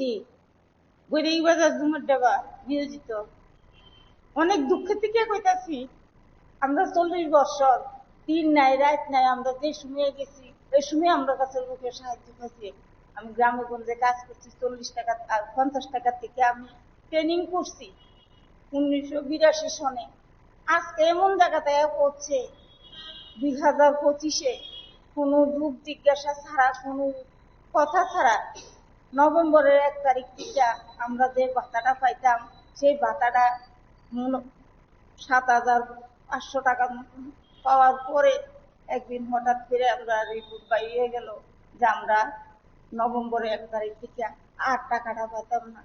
জি, বৈরাগী বাজার জুমের ডাবা নিয়োজিত। অনেক দুঃখ থেকে কইতাছি, আমরা 40 বছর দিন নাই রাত নাই, আমরা যে সময়ে গেছি ওই সময় আমরা কাছে লোকের সাহায্য পাইছি। আমি গ্রামে গঞ্জে কাজ করছি, 40 টাকা আর 50 টাকা থেকে আমি ট্রেনিং করছি 1982 সনে। আজকে এমন জায়গাতে পড়ছে 2025-এ কোনো যুগ জিজ্ঞাসা ছাড়া, কোনো কথা ছাড়া নভেম্বরের 1 তারিখ থেকে আমরা যে ভাতাটা পাইতাম সেই ভাতাটা 7,500 টাকা পাওয়ার পরে একদিন হঠাৎ করে আমরা রিপোর্ট বাইরে গেল যে আমরা নভেম্বরের 1 তারিখ থেকে আর টাকাটা পাইতাম না।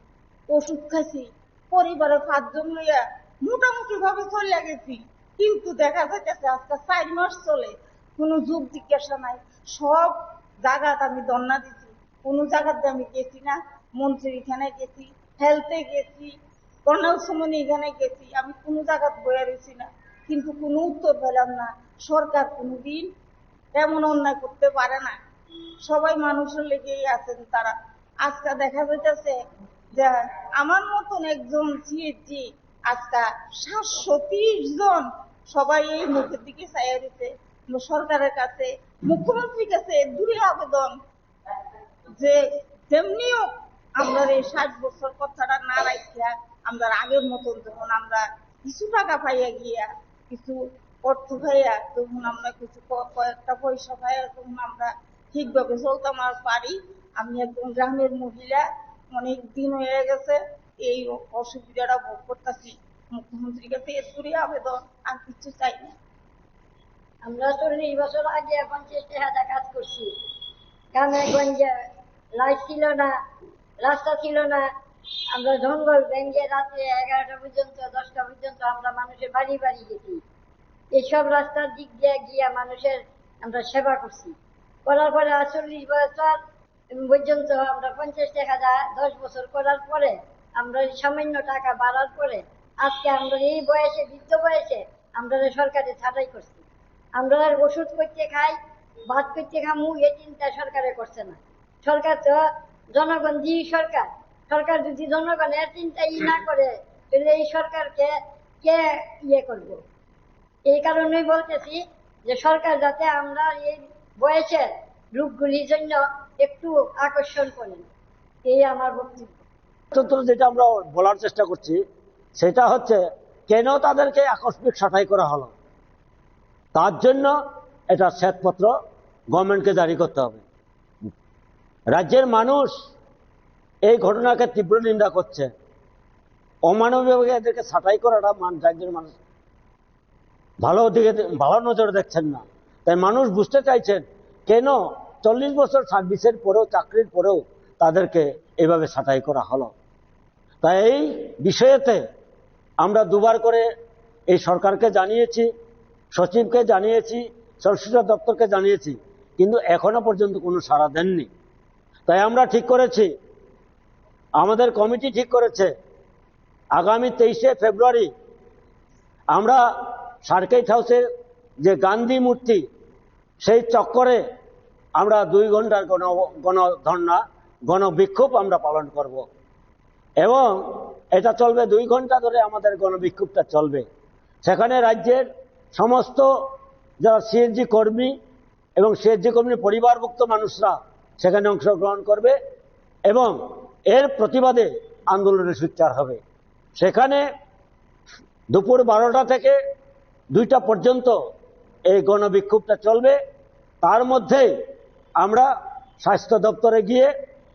ওষুধ খাইছি, পরিবারে 5 জন লইয়া মোটামুটি ভাবে চলে গেছি, কিন্তু দেখা যাইতেছে আজকে 4 মাস চলে কোনো যুগ জিজ্ঞাসা নাই। সব জায়গাতে আমি ধর্ণা দিছি, কোনো জায়গাতে আমি গেছি না। মন্ত্রী এখানে গেছি, হেলথে গেছি, কর্নাল সুমনি এখানে গেছি, আমি কোনো জায়গাতে বয়ে রয়েছি না, কিন্তু কোনো উত্তর পেলাম না। সরকার কোনোদিন এমন অন্যায় করতে পারে না, সবাই মানুষের লেগেই আছেন তারা। আজকে দেখা যাইতেছে যে আমার মতন একজন সিএসজি আজকে 730 জন সবাই এই মুখের দিকে চাইয়া দিতে। সরকারের কাছে, মুখ্যমন্ত্রীর কাছে দূরে আবেদন যে তেমনিও আমরা এই 60 বছর কথাটা না রাখিয়া আমরা আগের মতন যখন আমরা কিছু টাকা পাইয়া গিয়া, কিছু অর্থ পাইয়া, তখন আমরা কিছু কয়েকটা পয়সা পাইয়া তখন আমরা ঠিকভাবে চলতাম আর পারি। আমি একজন গ্রামের মহিলা, অনেক দিন হয়ে গেছে এই অসুবিধাটা ভোগ করতেছি। মুখ্যমন্ত্রীর কাছে এর আবেদন, আর কিছু চাই না। আমরা 40 বছর আগে 50 টাকা কাজ করছি, গ্রামে গঞ্জে লাইট ছিল না, রাস্তা ছিল না। আমরা জঙ্গল ভেঙে রাত্রে 11টা পর্যন্ত 10টা পর্যন্ত আমরা মানুষের বাড়ি বাড়ি গেছি। এইসব রাস্তার দিক দিয়ে গিয়া মানুষের আমরা সেবা করছি। করার পরে 40 বছর পর্যন্ত আমরা 50 টাকা 10 বছর করার পরে আমরা সামান্য টাকা বাড়ার পরে আজকে আমরা এই বয়সে, বৃদ্ধ বয়সে আমরা সরকারে ছাঁটাই করছি। আমরা ওষুধ করতে খাই, ভাত করতে খামু, এই চিন্তা সরকারে করছে না। সরকার তো জনগণ দিয়ে সরকার, সরকার যদি জনগণের চিন্তাই না করে তাহলে এই সরকারকে কে করবো? এই কারণেই বলতেছি যে সরকার যাতে আমরা এই বয়সের রোগগুলির জন্য একটু আকর্ষণ করেন, এই আমার বক্তব্য। যেটা আমরা বলার চেষ্টা করছি সেটা হচ্ছে, কেন তাদেরকে আকস্মিক ছাঁটাই করা হলো? তার জন্য এটা শ্বেতপত্র গভর্নমেন্টকে জারি করতে হবে। রাজ্যের মানুষ এই ঘটনাকে তীব্র নিন্দা করছে। অমানবিকভাবে এদেরকে ছাঁটাই করাটা রাজ্যের মানুষ ভালো নজরে দেখছেন না। তাই মানুষ বুঝতে চাইছেন কেন 40 বছর সার্ভিসের পরেও, চাকরির পরেও তাদেরকে এভাবে ছাঁটাই করা হলো। তাই এই বিষয়েতে আমরা দুবার করে এই সরকারকে জানিয়েছি, সচিবকে জানিয়েছি, সংশ্লিষ্ট দপ্তরকে জানিয়েছি, কিন্তু এখনো পর্যন্ত কোনো সাড়া দেননি। তাই আমরা ঠিক করেছি, আমাদের কমিটি ঠিক করেছে, আগামী 23শে ফেব্রুয়ারি আমরা সার্কিট হাউসের যে গান্ধী মূর্তি, সেই চক্করে আমরা 2 ঘন্টার গণধর্ণা, গণবিক্ষোভ আমরা পালন করব। এবং এটা চলবে 2 ঘন্টা ধরে, আমাদের গণবিক্ষোভটা চলবে। সেখানে রাজ্যের সমস্ত যারা সিএনজি কর্মী এবং সিএনজি কর্মীর পরিবারভুক্ত মানুষরা সেখানে অংশগ্রহণ করবে এবং এর প্রতিবাদে আন্দোলনের সোচ্চার হবে। সেখানে দুপুর 12টা থেকে 2টা পর্যন্ত এই গণবিক্ষোভটা চলবে। তার মধ্যেই আমরা স্বাস্থ্য দপ্তরে গিয়ে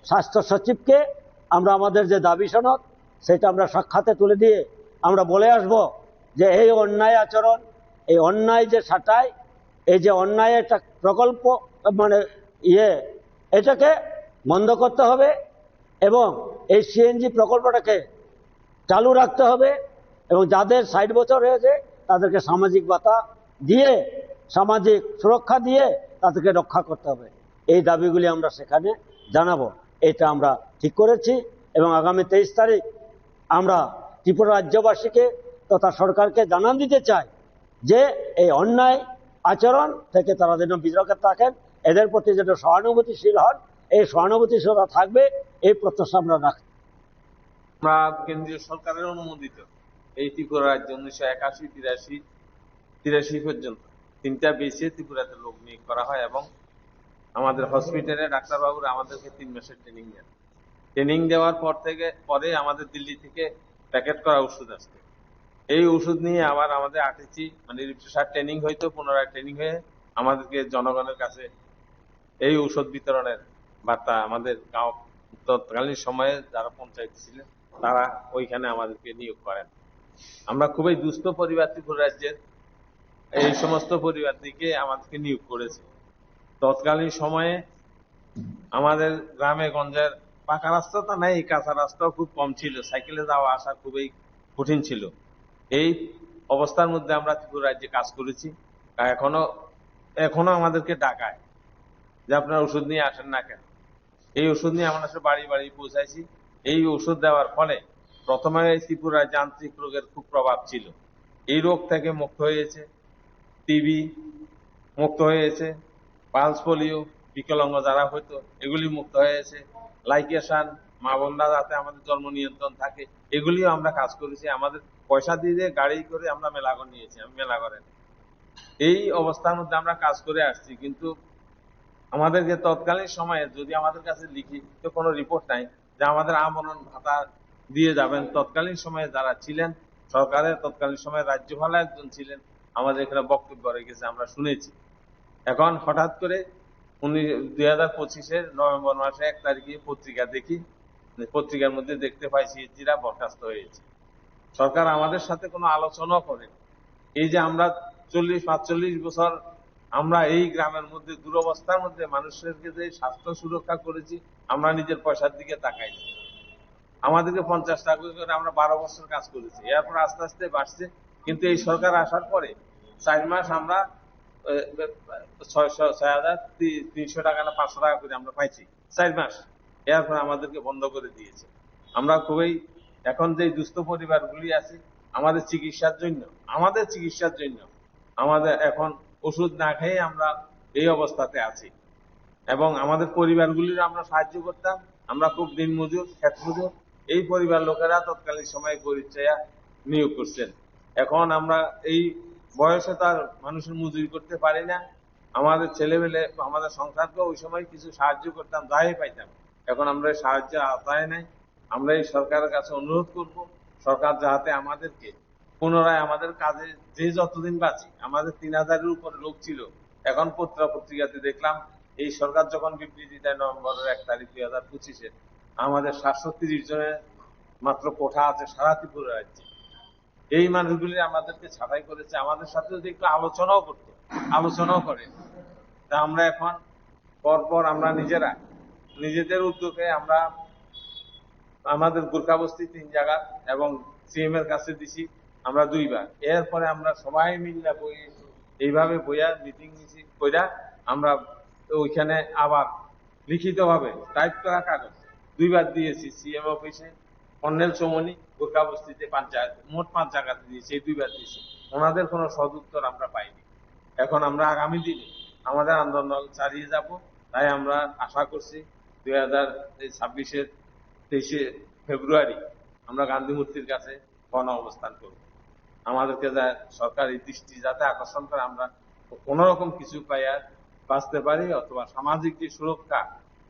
স্বাস্থ্য সচিবকে আমরা আমাদের যে দাবি সনদ সেটা আমরা সাক্ষাতে তুলে দিয়ে আমরা বলে আসব যে এই অন্যায় আচরণ, এই অন্যায় যে ছাঁটাই, এই যে অন্যায় একটা প্রকল্প মানে এটাকে বন্ধ করতে হবে এবং এই সিএনজি প্রকল্পটাকে চালু রাখতে হবে এবং যাদের 60 বছর হয়েছে তাদেরকে সামাজিক ভাতা দিয়ে, সামাজিক সুরক্ষা দিয়ে তাদেরকে রক্ষা করতে হবে। এই দাবিগুলি আমরা সেখানে জানাবো, এটা আমরা ঠিক করেছি। এবং আগামী 23 তারিখ আমরা ত্রিপুরা রাজ্যবাসীকে তথা সরকারকে জানান দিতে চাই যে এই অন্যায় আচরণ থেকে তারা যেন বিরত থাকেন, এদের প্রতি যেন সহানুভূতিশীল হন এই সহানুভূতিশীলতা থাকবে, এই প্রত্যাশা আমরা রাখি। আমরা কেন্দ্রীয় সরকারের অনুমোদিত এই ত্রিপুরা রাজ্য 1981-83 পর্যন্ত 3টা বেসে ত্রিপুরাতে লোক নিয়োগ করা হয় এবং আমাদের হসপিটালে ডাক্তারবাবুরা আমাদেরকে 3 মাসের ট্রেনিং দেন। ট্রেনিং দেওয়ার পরে আমাদের দিল্লি থেকে প্যাকেট করা ওষুধ আসতো। এই ওষুধ নিয়ে আবার আমাদের আর্টিসি মানে রিফ্রেশার ট্রেনিং হইতো, পুনরায় ট্রেনিং হয়ে আমাদেরকে জনগণের কাছে এই ঔষধ বিতরণের বার্তা আমাদের গাঁও তৎকালীন সময়ে যারা পঞ্চায়েত ছিলেন তারা ওইখানে আমাদেরকে নিয়োগ করেন। আমরা খুবই দুস্থ পরিবার, ত্রিপুরা রাজ্যের এই সমস্ত পরিবার থেকে আমাদেরকে নিয়োগ করেছে। তৎকালীন সময়ে আমাদের গ্রামে গঞ্জের পাকা রাস্তা তো নাই, কাঁচা রাস্তাও খুব কম ছিল, সাইকেলে যাওয়া আসা খুবই কঠিন ছিল। এই অবস্থার মধ্যে আমরা ত্রিপুরা রাজ্যে কাজ করেছি। এখনো আমাদেরকে ডাকায় যে আপনারা ওষুধ নিয়ে আসেন না কেন। এই ওষুধ নিয়ে আমরা বাড়ি বাড়ি পৌঁছাইছি। এই ওষুধ দেওয়ার ফলে প্রথমে ত্রিপুরায় যান্ত্রিক রোগের খুব প্রভাব ছিল, এই রোগ থেকে মুক্ত হয়েছে। টিবি মুক্ত হয়েছে, পালস পোলিও বিকলাঙ্গ যারা হইতো এগুলি মুক্ত হয়েছে, লাইকেশন মা বোনরা যাতে আমাদের জন্ম নিয়ন্ত্রণ থাকে এগুলিও আমরা কাজ করেছি। আমাদের পয়সা দিয়ে গাড়ি করে আমরা মেলাঘর নিয়েছি, আমি মেলাঘরে। এই অবস্থার মধ্যে আমরা কাজ করে আসছি, কিন্তু আমাদেরকে তৎকালীন সময়ে যদি আমাদের কাছে লিখিত কোনো রিপোর্ট নাই যে আমাদের আমরণ ভাতা দিয়ে যাবেন, তৎকালীন সময়ে যারা ছিলেন সরকারের তৎকালীন সময়ে রাজ্যপাল একজন ছিলেন, আমাদের এখানে বক্তব্য রেখেছে, আমরা শুনেছি। এখন হঠাৎ করে 2025-এর নভেম্বর মাসে 1 তারিখে পত্রিকা দেখি, পত্রিকার মধ্যে দেখতে পাই সিএসজিরা বরখাস্ত হয়েছে। সরকার আমাদের সাথে কোনো আলোচনাও করে। এই যে আমরা 40-45 বছর আমরা এই গ্রামের মধ্যে দুরবস্থার মধ্যে মানুষেরকে যে স্বাস্থ্য সুরক্ষা করেছি, আমরা নিজের পয়সার দিকে তাকাই। আমাদেরকে 50 টাকা করে আমরা 12 বছর কাজ করেছি, এরপর আস্তে আস্তে বাড়ছে। কিন্তু এই সরকার আসার পরে 4 মাস আমরা 6,300 টাকা না 500 টাকা করে আমরা পাইছি 4 মাস। এরপর আমাদেরকে বন্ধ করে দিয়েছে। আমরা খুবই এখন যে দুস্থ পরিবারগুলি আছে আমাদের চিকিৎসার জন্য আমাদের এখন ওষুধ না খেয়ে আমরা এই অবস্থাতে আছি। এবং আমাদের পরিবারগুলির আমরা সাহায্য করতাম, আমরা খুব দিনমজুর, ক্ষেত মজুর। এই পরিবার লোকেরা তৎকালীন সময়ে গরিব চাইয়া নিয়োগ করছেন। এখন আমরা এই বয়সে তার মানুষের মজুরি করতে পারি না। আমাদের ছেলেমেলে আমাদের সংসারকে ওই সময় কিছু সাহায্য করতাম, যাই পাইতাম। এখন আমরা এই সাহায্যের আওতায় নাই। আমরা এই সরকারের কাছে অনুরোধ করব, সরকার যাতে আমাদেরকে পুনরায় আমাদের কাজে যে যতদিন বাঁচি, আমাদের 3000-এর উপরে লোক ছিল। এখন পত্রিকাতে দেখলাম এই সরকার যখন বিবৃতি দেয় নভেম্বরের 1 তারিখ 2025-এ, আমাদের 730 জনের মাত্র কোঠা আছে সারা ত্রিপুরা রাজ্যে। এই মানুষগুলি আমাদেরকে ছাঁটাই করেছে। আমাদের সাথে যদি একটু আলোচনাও করে, তা আমরা এখন পরপর আমরা নিজেদের উদ্যোগে আমরা আমাদের গোর্খাবস্তি 3 জায়গা এবং সিএম এর কাছে দিছি আমরা 2 বার। এরপরে আমরা সবাই মিলে এইভাবে বইয়া মিটিং কইরা আমরা ওইখানে আবার লিখিতভাবে টাইপ করা কাগজ 2 বার দিয়েছি সিএম অফিসে, কর্নেল চৌমনি, গোর্খাবস্তিতে 5 জায়গা, মোট 5 জায়গাতে দিয়েছি। এই 2 বার দিয়েছি, ওনাদের কোনো সদুত্তর আমরা পাইনি। এখন আমরা আগামী দিনে আমাদের আন্দোলন চালিয়ে যাব। তাই আমরা আশা করছি 2026-এর 23শে ফেব্রুয়ারি আমরা গান্ধী মূর্তির কাছে গণ অবস্থান করব। আমাদেরকে সরকারি দৃষ্টি যাতে আকর্ষণ করে আমরা কোন রকম কিছু পাইয়া বাঁচতে পারি, অথবা সামাজিক যে সুরক্ষা,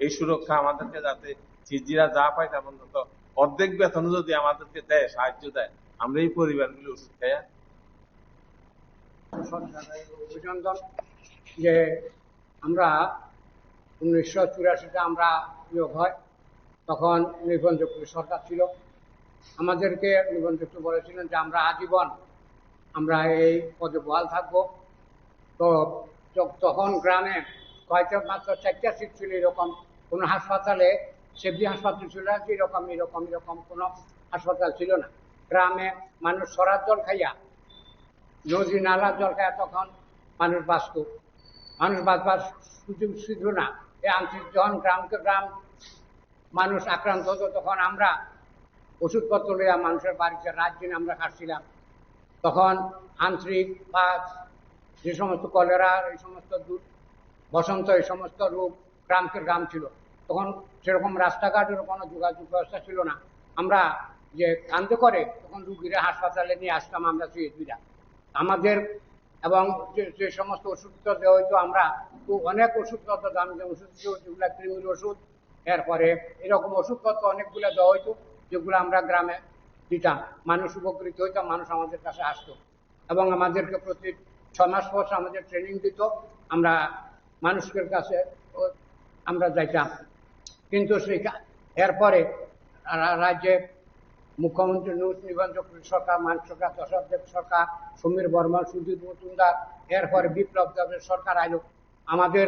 এই সুরক্ষা আমাদেরকে যাতে সিজিরা যা পাই তার অন্তত অর্ধেক বেতন যদি আমাদেরকে দেয়, সাহায্য দেয়, আমরা এই পরিবারগুলি ওষুধ খাইয়া অভিনন্দন। যে আমরা 1984-তে আমরা নিয়োগ হয়, তখন নির্বাচন সরকার ছিল। আমাদেরকে নির্বাচন বলেছিলেন যে আমরা আজীবন আমরা এই পদে বহাল থাকবো। তো তখন গ্রামে কয়েকটা মাত্র 4টা সিট ছিল। এরকম কোনো হাসপাতালে, সেফটি হাসপাতাল ছিল না, এরকম কোনো হাসপাতাল ছিল না। গ্রামে মানুষ সরার জল খাইয়া, নদী নালার জল খাইয়া তখন মানুষ বাঁচত। মানুষ বাঁচবার সুযোগ ছিল না। এই আন্তরিক যখন গ্রামকে গ্রাম মানুষ আক্রান্ত হতো, তখন আমরা ওষুধপত্র লইয়া মানুষের বাড়িতে রাত দিন আমরা কাটছিলাম। তখন আন্তরিক বা যে সমস্ত কলেরা, এই সমস্ত বসন্ত, এই সমস্ত রোগ গ্রামকে গ্রাম ছিল। তখন সেরকম রাস্তাঘাটের কোনো যোগাযোগ ব্যবস্থা ছিল না। আমরা যে কান্দে করে তখন রুগীরা হাসপাতালে নিয়ে আসতাম আমরা সিএসবিরা আমাদের, এবং যে সমস্ত ওষুধ দেওয়া হইতো আমরা তো অনেক ওষুধপত্র দাম যে ওষুধ যেগুলো কৃমির ওষুধ, এরপরে এরকম ওষুধপত্র অনেকগুলো দেওয়া হইতো যেগুলো আমরা গ্রামে দিতাম, মানুষ উপকৃত হইতাম, মানুষ আমাদের কাছে আসতো এবং আমাদেরকে প্রতি 6 মাস পর আমাদের ট্রেনিং দিত, আমরা মানুষের কাছে আমরা যাইতাম। কিন্তু সেই এরপরে রাজ্যে মুখ্যমন্ত্রী নিবন্ধক সরকার, মান সরকার, দশরথ সরকার, সমীর বর্মা, সুধীর মজুমদার, এরপরে বিপ্লব দেবের সরকার আইল। আমাদের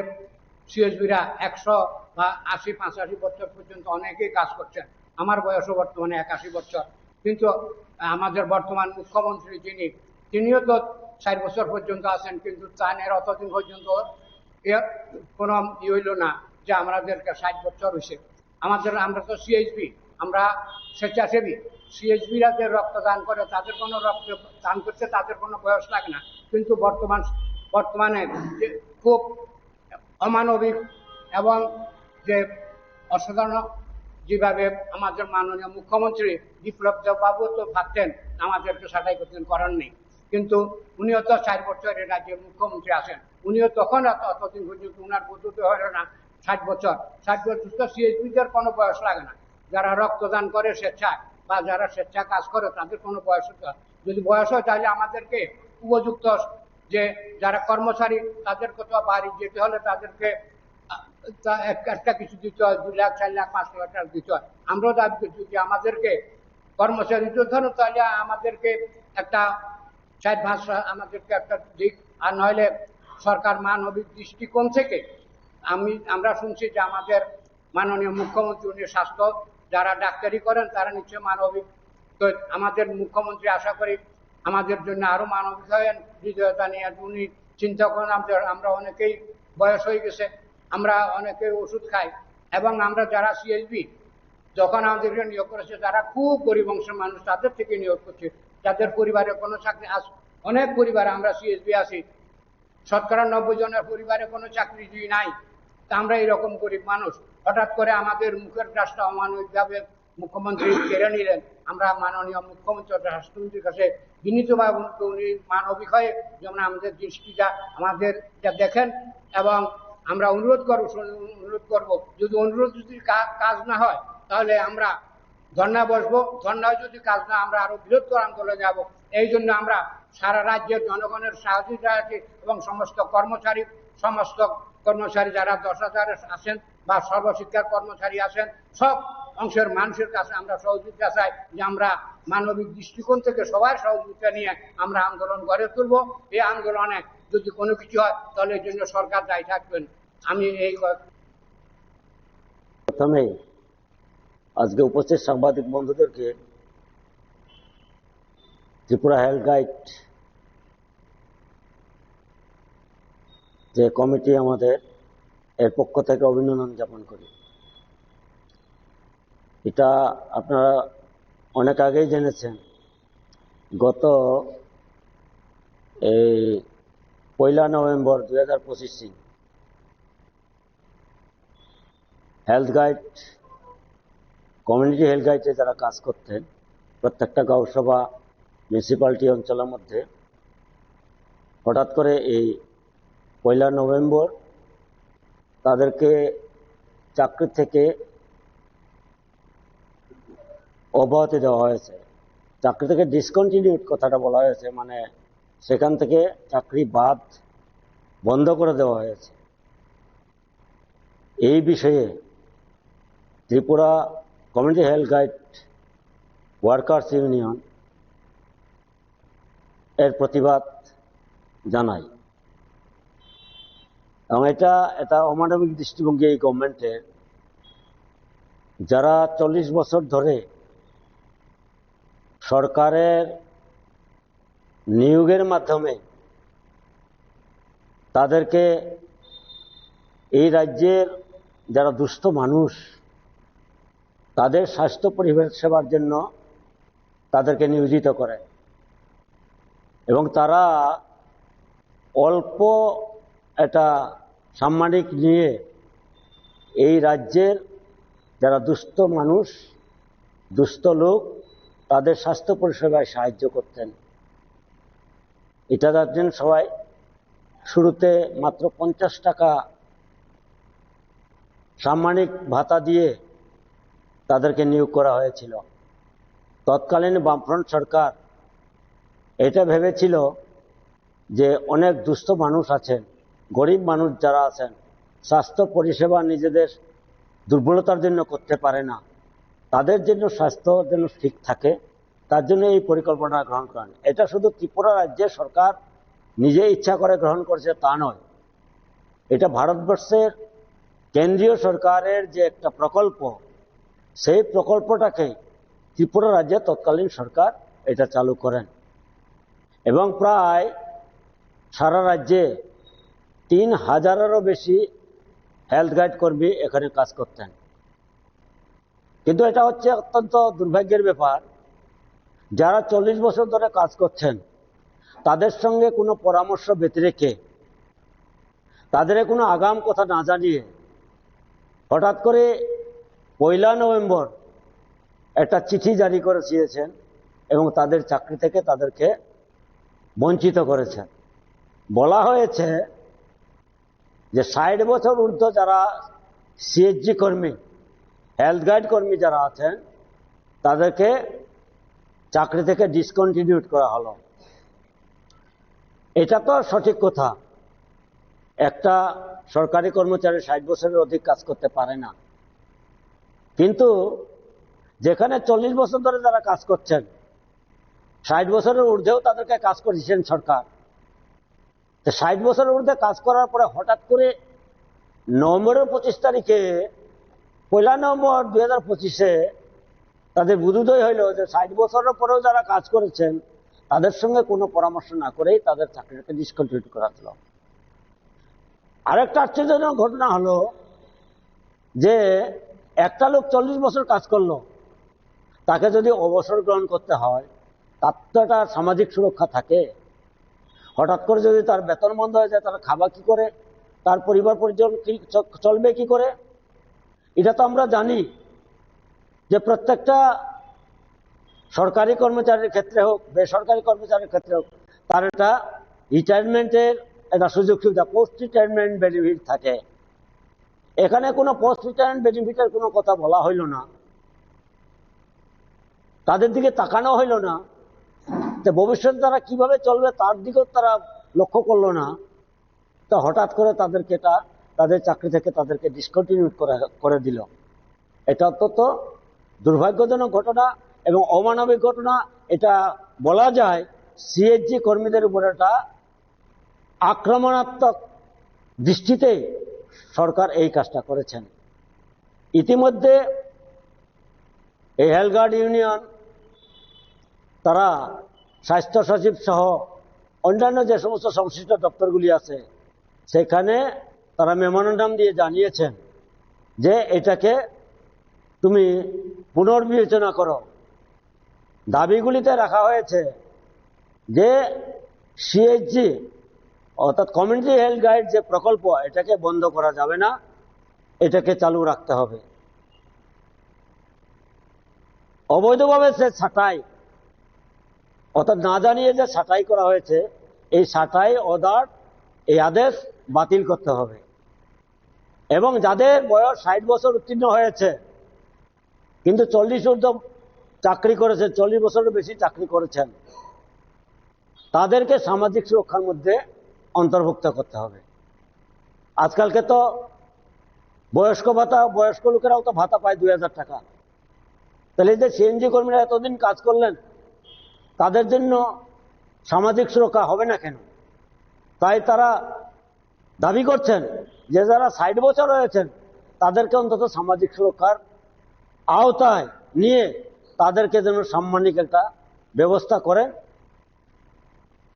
সিএসবিরা 100 বা 80-85 বছর পর্যন্ত অনেকেই কাজ করছেন। আমার বয়সও বর্তমানে 81 বছর। কিন্তু আমাদের বর্তমান মুখ্যমন্ত্রী তিনিও তো 60 বছর পর্যন্ত আছেন, কিন্তু তার অতদিন পর্যন্ত কোনো হইল না যে আমাদেরকে 60 বছর হয়েছে। আমরা তো সিএইচবি, আমরা স্বেচ্ছাসেবী। সিএইচবিরা যে রক্তদান করে তাদের কোনো রক্ত দান করতে তাদের কোনো বয়স লাগে না, কিন্তু বর্তমানে যে খুব অমানবিক এবং যে অসাধারণ যেভাবে আমাদের মাননীয় মুখ্যমন্ত্রী বিপ্লব দেব বাবু তো ভাবতেন আমাদেরকে ছাঁটাই করতেন, করার নেই, কিন্তু উনিও তো 4 বছরের রাজ্যের মুখ্যমন্ত্রী আছেন, উনিও তখন অতদিন পর্যন্ত উনার বুদ্ধি হল না 60 বছর। 60 বছর তো সিএইচবিদের কোনো বয়স লাগে না, যারা রক্তদান করে স্বেচ্ছায় বা যারা স্বেচ্ছায় কাজ করে তাদের কোনো বয়স হতে হয়। যদি বয়স হয় তাহলে আমাদেরকে উপযুক্ত যে যারা কর্মচারী তাদেরকে তো বাড়ি যেতে হলে তাদেরকে একটা কিছু দিতে হয়, 2 লাখ 4 লাখ 5 লাখ টাকা দিতে হয়। আমরাও দাবি করছি যে আমাদেরকে কর্মচারী ধরো তাহলে আমাদেরকে একটা 4-5 আমাদেরকে একটা দিক, আর নইলে সরকার মানবিক দৃষ্টিকোণ থেকে আমরা শুনছি যে আমাদের মাননীয় মুখ্যমন্ত্রী উনি স্বাস্থ্য যারা ডাক্তারি করেন তারা নিশ্চয় মানবিক, তো আমাদের মুখ্যমন্ত্রী আশা করি আমাদের জন্য আরো মানবিক হয়ে হৃদয়তা নিয়ে উনি চিন্তা করেন। আমরা অনেকেই বয়স হয়ে গেছে, আমরা অনেকে ওষুধ খাই, এবং আমরা যারা সিএসবি যখন আমাদেরকে নিয়োগ করেছে তারা খুব গরিব অংশের মানুষ, তাদের থেকে নিয়োগ করছে, যাদের পরিবারে কোনো চাকরি, অনেক পরিবারে আমরা সিএসবি আছি 90% জনের পরিবারে কোনো চাকরিজীবী নাই, তা আমরা এরকম গরিব মানুষ, হঠাৎ করে আমাদের মুখের গ্রাসটা অমানবিকভাবে মুখ্যমন্ত্রী কেড়ে নিলেন। আমরা মাননীয় মুখ্যমন্ত্রী রাষ্ট্রমন্ত্রীর কাছে বিনীতভাবে উনি মানবিক হয়ে যেমন আমাদের দৃষ্টিটা আমাদের দেখেন, এবং আমরা অনুরোধ করব যদি অনুরোধ যদি কাজ না হয় তাহলে আমরা ধর্ণা বসবো, ধর্ণায় যদি কাজ না আমরা আরো বৃহত্তর আন্দোলনে যাব। এই জন্য আমরা সারা রাজ্যের জনগণের সহযোগিতা আছে এবং সমস্ত কর্মচারী যারা 10,000 আছেন বা সর্বশিক্ষার কর্মচারী আছেন, সব অংশের মানুষের কাছে আমরা সহযোগিতা চাই যে আমরা মানবিক দৃষ্টিকোণ থেকে সবার সহযোগিতা নিয়ে আমরা আন্দোলন গড়ে তুলব। এই আন্দোলনে যদি কোনো কিছু হয় তাহলে এই জন্য সরকার দায়ী থাকবেন। আমি এই প্রথমে আজকে উপস্থিত সাংবাদিক বন্ধুদেরকে ত্রিপুরা হেলথ গাইড যে কমিটি আমাদের এর পক্ষ থেকে অভিনন্দন জ্ঞাপন করি। এটা আপনারা অনেক আগেই জেনেছেন, গত এই 1 November 2025 health guide community health গাইডে যারা কাজ করতেন প্রত্যেকটা গাঁওসভা মিউনিসিপ্যালিটি অঞ্চলের মধ্যে হঠাৎ করে এই 1 নভেম্বর তাদেরকে চাকরি থেকে অব্যাহতি দেওয়া হয়েছে। চাকরি থেকে ডিসকন্টিনিউড কথাটা বলা হয়েছে, মানে সেখান থেকে চাকরি বন্ধ করে দেওয়া হয়েছে। এই বিষয়ে Tripura community health guide workers union এর প্রতিবাদ জানাই, এবং এটা অমানবিক দৃষ্টিভঙ্গি এই গভর্নমেন্টের, যারা 40 বছর ধরে সরকারের নিয়োগের মাধ্যমে তাদেরকে এই রাজ্যের যারা দুস্থ মানুষ তাদের স্বাস্থ্য পরিষেবার জন্য তাদেরকে নিয়োজিত করে, এবং তারা অল্প একটা সাম্মানিক নিয়ে এই রাজ্যের যারা দুস্থ মানুষ, দুস্থ লোক, তাদের স্বাস্থ্য পরিষেবায় সাহায্য করতেন। এটা জানেন সবাই, শুরুতে মাত্র 50 টাকা সাম্মানিক ভাতা দিয়ে তাদেরকে নিয়োগ করা হয়েছিল। তৎকালীন বামফ্রন্ট সরকার এটা ভেবেছিল যে অনেক দুস্থ মানুষ আছেন, গরিব মানুষ যারা আছেন, স্বাস্থ্য পরিষেবা নিজেদের দুর্বলতার জন্য করতে পারে না, তাদের জন্য স্বাস্থ্য যেন ঠিক থাকে, তার জন্য এই পরিকল্পনা গ্রহণ করেন। এটা শুধু ত্রিপুরা রাজ্যের সরকার নিজে ইচ্ছা করে গ্রহণ করেছে তা নয়, এটা ভারতবর্ষের কেন্দ্রীয় সরকারের যে একটা প্রকল্প, সেই প্রকল্পটাকে ত্রিপুরা রাজ্যে তৎকালীন সরকার এটা চালু করেন এবং প্রায় সারা রাজ্যে 3000-এরও বেশি হেলথ গাইড কর্মী এখানে কাজ করতেন। কিন্তু এটা হচ্ছে অত্যন্ত দুর্ভাগ্যের ব্যাপার, যারা 40 বছর ধরে কাজ করছেন তাদের সঙ্গে কোনো পরামর্শ ব্যতিরেকে, তাদের কোনো আগাম কথা না জানিয়ে হঠাৎ করে 1 নভেম্বর একটা চিঠি জারি করে দিয়েছেন এবং তাদের চাকরি থেকে তাদেরকে বঞ্চিত করেছেন। বলা হয়েছে যে 60 বছর ঊর্ধ্ব যারা সিএইচজি কর্মী, হেলথ গাইড কর্মী যারা আছেন, তাদেরকে চাকরি থেকে ডিসকন্টিনিউড করা হলো। এটা তো সঠিক কথা, একটা সরকারি কর্মচারী 60 বছরের অধিক কাজ করতে পারে না, কিন্তু যেখানে 40 বছর ধরে যারা কাজ করছেন, 60 বছরের ঊর্ধ্বেও তাদেরকে কাজ করেছেন সরকার, তো 60 বছরের ঊর্ধ্বে কাজ করার পরে হঠাৎ করে নভেম্বরের 25 তারিখে 1 নভেম্বর 2025-এ তাদের বুদ্ধোদয় হইল যে 60 বছরের পরেও যারা কাজ করেছেন তাদের সঙ্গে কোনো পরামর্শ না করেই তাদের চাকরিটাকে ডিসকন্টিনিউ করা হলো। আরেকটা আশ্চর্যজনক ঘটনা হলো যে একটা লোক 40 বছর কাজ করলো, তাকে যদি অবসর গ্রহণ করতে হয় তার তো একটা সামাজিক সুরক্ষা থাকে। হঠাৎ করে যদি তার বেতন বন্ধ হয়ে যায়, তারা খাবা কি করে, তার পরিবার পরিজন চলবে কি করে? এটা তো আমরা জানি যে প্রত্যেকটা সরকারি কর্মচারীর ক্ষেত্রে হোক, বেসরকারি কর্মচারীর ক্ষেত্রে হোক, তার একটা রিটায়ারমেন্টের একটা সুযোগ সুবিধা, পোস্ট রিটায়ারমেন্ট বেনিফিট থাকে। এখানে কোনো পোস্ট রিটায়ারমেন্ট বেনিফিটের কোনো কথা বলা হইল না, তাদের দিকে তাকানো হইল না, তো ভবিষ্যতে তারা কিভাবে চলবে তার দিকেও তারা লক্ষ্য করলো না। তো হঠাৎ করে তাদেরকে তাদের চাকরি থেকে তাদেরকে ডিসকন্টিনিউ করে দিল। এটা অত্যন্ত দুর্ভাগ্যজনক ঘটনা এবং অমানবিক ঘটনা। এটা বলা যায় সিএইচজি কর্মীদের উপর একটা আক্রমণাত্মক দৃষ্টিতে সরকার এই কাজটা করেছেন। ইতিমধ্যে এই হেলথ গার্ড ইউনিয়ন তারা স্বাস্থ্য সচিব সহ অন্যান্য যে সমস্ত সংশ্লিষ্ট দপ্তরগুলি আছে সেখানে তারা মেমোরেন্ডাম দিয়ে জানিয়েছেন যে এটাকে তুমি পুনর্বিবেচনা করো। দাবিগুলিতে রাখা হয়েছে যে সিএইচজি অর্থাৎ কমিউনিটি হেলথ গাইড যে প্রকল্প, এটাকে বন্ধ করা যাবে না, এটাকে চালু রাখতে হবে। অবৈধভাবে সে ছাঁটাই, অর্থাৎ না জানিয়ে যে ছাঁটাই করা হয়েছে, এই ছাঁটাই অর্ডার, এই আদেশ বাতিল করতে হবে এবং যাদের বয়স 60 বছর উত্তীর্ণ হয়েছে কিন্তু 40 ঊর্ধ্ব চাকরি করেছেন, 40 বছরের বেশি চাকরি করেছেন, তাদেরকে সামাজিক সুরক্ষার মধ্যে অন্তর্ভুক্ত করতে হবে। আজকালকে তো বয়স্ক ভাতা, বয়স্ক লোকেরাও তো ভাতা পায় 2000 টাকা। তাহলে যে সিএনজি কর্মীরা এতদিন কাজ করলেন তাদের জন্য সামাজিক সুরক্ষা হবে না কেন? তাই তারা দাবি করছেন যে যারা 60 বছর হয়েছেন তাদেরকে অন্তত সামাজিক সুরক্ষার আওতায় নিয়ে তাদেরকে যেন সাম্মানিক একটা ব্যবস্থা করেন।